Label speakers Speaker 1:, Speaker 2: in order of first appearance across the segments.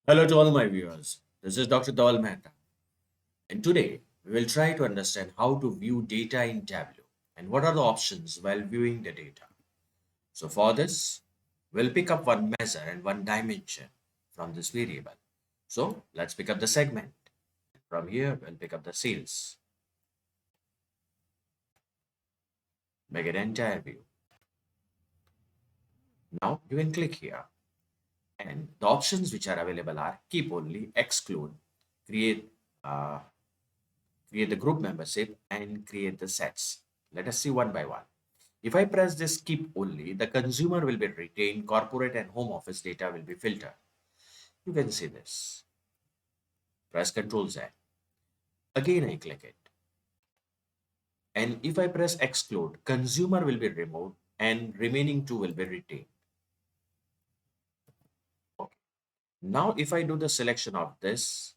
Speaker 1: Hello to all my viewers. This is Dr. Dhaval Maheta, and today we will try to understand how to view data in Tableau and what are the options while viewing the data. So for this, we'll pick up one measure and one dimension from this variable. So let's pick up the segment. From here, we'll pick up the sales. Make it entire view. Now you can click here, and the options which are available are keep only, exclude, create uh, create the group membership, and create the sets. Let us see one by one. If I press this keep only, the consumer will be retained, corporate and home office data will be filtered. You can see this. Press Ctrl Z. Again, I click it. And if I press exclude, consumer will be removed and remaining two will be retained. Okay. Now, if I do the selection of this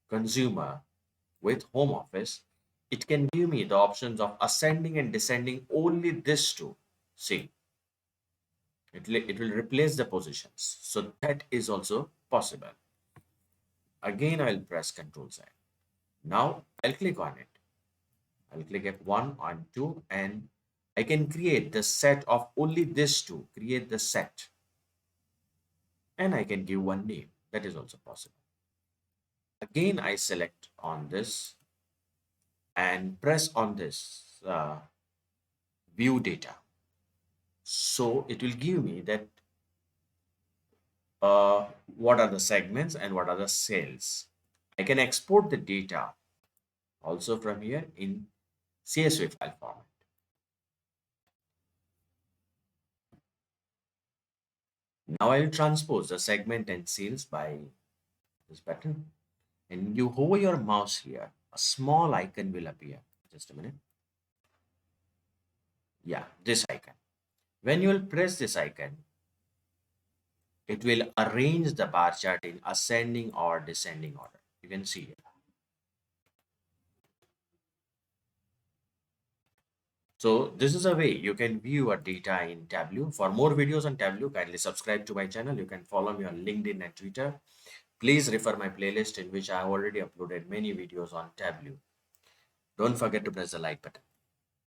Speaker 1: consumer with home office, it can give me the options of ascending and descending only this two. See, it will replace the positions. So that is also possible. Again, I'll press Ctrl Z. Now I'll click on it. I'll click F1 on 2 and I can create the set of only this two, create the set. And I can give one name. That is also possible. Again, I select on this and press on this view data. So it will give me that what are the segments and what are the sales. I can export the data also from here in CSV file format. Now I'll transpose the segment and sales by this button. And you hover your mouse here, a small icon will appear. Just a minute. Yeah, this icon. When you will press this icon, it will arrange the bar chart in ascending or descending order. You can see it. So this is a way you can view a data in Tableau. For more videos on Tableau, kindly subscribe to my channel. You can follow me on LinkedIn and Twitter. Please refer my playlist in which I have already uploaded many videos on Tableau. Don't forget to press the like button.